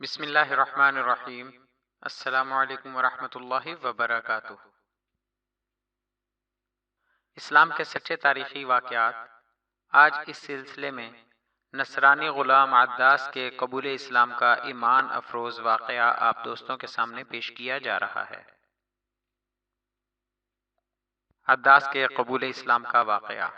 بسم اللہ الرحمن الرحیم۔ السلام علیکم ورحمۃ اللہ وبرکاتہ۔ اسلام کے سچے تاریخی واقعات۔ آج اس سلسلے میں نصرانی غلام عداس کے قبول اسلام کا ایمان افروز واقعہ آپ دوستوں کے سامنے پیش کیا جا رہا ہے۔ عداس کے قبول اسلام کا واقعہ۔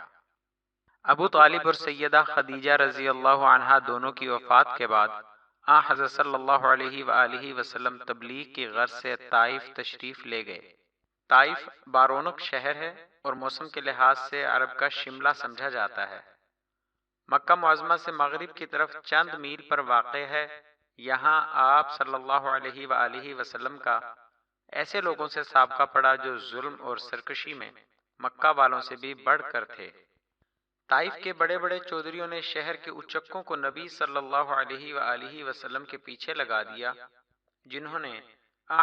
ابو طالب اور سیدہ خدیجہ رضی اللہ عنہا دونوں کی وفات کے بعد حضرت صلی اللہ علیہ وآلہ وسلم تبلیغ کی غرض سے طائف تشریف لے گئے۔ طائف بارونق شہر ہے اور موسم کے لحاظ سے عرب کا شملہ سمجھا جاتا ہے۔ مکہ معظمہ سے مغرب کی طرف چند میل پر واقع ہے۔ یہاں آپ صلی اللہ علیہ وآلہ وسلم کا ایسے لوگوں سے سابقہ پڑا جو ظلم اور سرکشی میں مکہ والوں سے بھی بڑھ کر تھے۔ طائف کے بڑے بڑے چودھریوں نے شہر کے اچکوں کو نبی صلی اللہ علیہ وآلہ وسلم کے پیچھے لگا دیا، جنہوں نے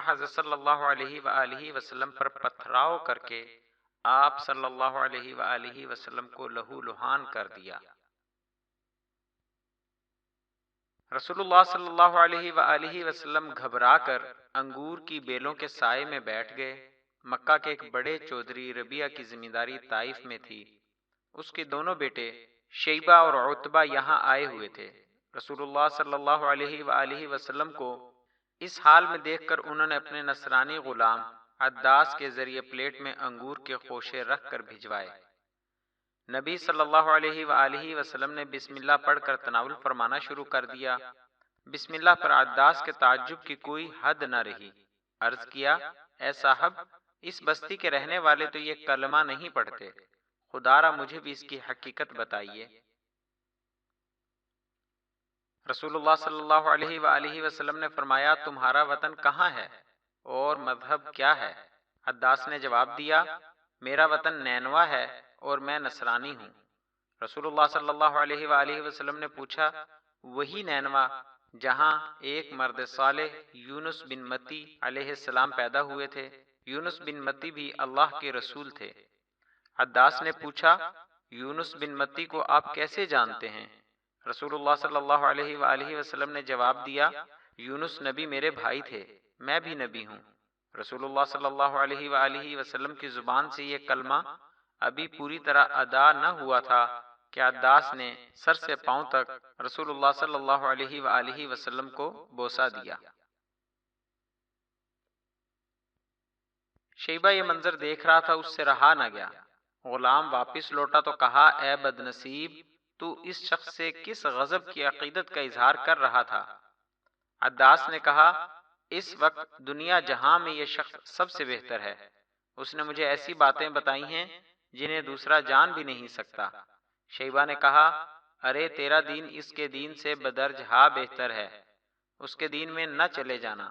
حضرت صلی اللہ علیہ وآلہ وسلم پر پتھراؤ کر کے آپ صلی اللہ علیہ وآلہ وسلم کو لہو لہان کر دیا۔ رسول اللہ صلی اللہ علیہ وآلہ وسلم گھبرا کر انگور کی بیلوں کے سائے میں بیٹھ گئے۔ مکہ کے ایک بڑے چودھری ربیعہ کی زمینداری طائف میں تھی۔ اس کے دونوں بیٹے شیبہ اور عتبہ یہاں آئے ہوئے تھے۔ رسول اللہ صلی اللہ علیہ وآلہ وسلم کو اس حال میں دیکھ کر انہوں نے اپنے نصرانی غلام عداس کے ذریعے پلیٹ میں انگور کے خوشے رکھ کر بھجوائے۔ نبی صلی اللہ علیہ وآلہ وسلم نے بسم اللہ پڑھ کر تناول فرمانا شروع کر دیا۔ بسم اللہ پر عداس کے تعجب کی کوئی حد نہ رہی۔ عرض کیا، اے صاحب، اس بستی کے رہنے والے تو یہ کلمہ نہیں پڑھتے، خدا را مجھے بھی اس کی حقیقت بتائیے۔ رسول اللہ صلی اللہ علیہ وآلہ وسلم نے فرمایا، تمہارا وطن کہاں ہے اور مذہب کیا ہے؟ عداس نے جواب دیا، میرا وطن نینوا ہے اور میں نصرانی ہوں۔ رسول اللہ صلی اللہ علیہ وآلہ وسلم نے پوچھا، وہی نینوا جہاں ایک مرد صالح یونس بن متی علیہ السلام پیدا ہوئے تھے؟ یونس بن متی بھی اللہ کے رسول تھے۔ عداس نے پوچھا، یونس بن متی کو آپ کیسے جانتے ہیں؟ رسول اللہ صلی اللہ علیہ وآلہ وسلم نے جواب دیا، یونس نبی میرے بھائی تھے، میں بھی نبی ہوں۔ رسول اللہ صلی اللہ علیہ وآلہ وسلم کی زبان سے یہ کلمہ ابھی پوری طرح ادا نہ ہوا تھا کہ عداس نے سر سے پاؤں تک رسول اللہ صلی اللہ علیہ وآلہ وسلم کو بوسہ دیا۔ شیبہ یہ منظر دیکھ رہا تھا، اس سے رہا نہ گیا۔ غلام واپس لوٹا تو کہا، اے بد نصیب، تو اس شخص سے کس غضب کی عقیدت کا اظہار کر رہا تھا؟ عداس نے کہا، اس وقت دنیا جہاں میں یہ شخص سب سے بہتر ہے۔ اس نے مجھے ایسی باتیں بتائی ہیں جنہیں دوسرا جان بھی نہیں سکتا۔ شیبہ نے کہا، ارے تیرا دین اس کے دین سے بدرج ہا بہتر ہے، اس کے دین میں نہ چلے جانا۔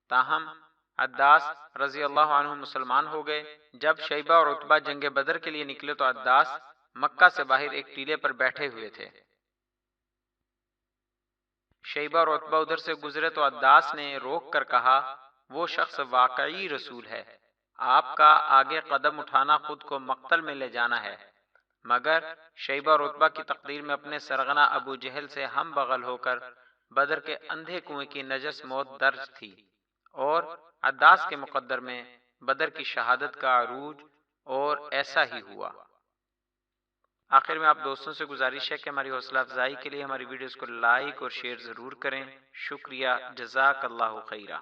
تاہم عداس رضی اللہ عنہ مسلمان ہو گئے۔ جب شیبہ اور عتبہ جنگ بدر کے لیے نکلے تو عداس مکہ سے باہر ایک ٹیلے پر بیٹھے ہوئے تھے۔ شیبہ اور عتبہ ادھر سے گزرے تو عداس نے روک کر کہا، وہ شخص واقعی رسول ہے، آپ کا آگے قدم اٹھانا خود کو مقتل میں لے جانا ہے۔ مگر شیبہ اور عتبہ کی تقدیر میں اپنے سرغنہ ابو جہل سے ہم بغل ہو کر بدر کے اندھے کنویں کی نجس موت درج تھی، اور عداس کے مقدر میں بدر کی شہادت کا عروج، اور ایسا ہی ہوا۔ آخر میں آپ دوستوں سے گزارش ہے کہ ہماری حوصلہ افزائی کے لیے ہماری ویڈیوز کو لائک اور شیئر ضرور کریں۔ شکریہ، جزاک اللہ خیرہ۔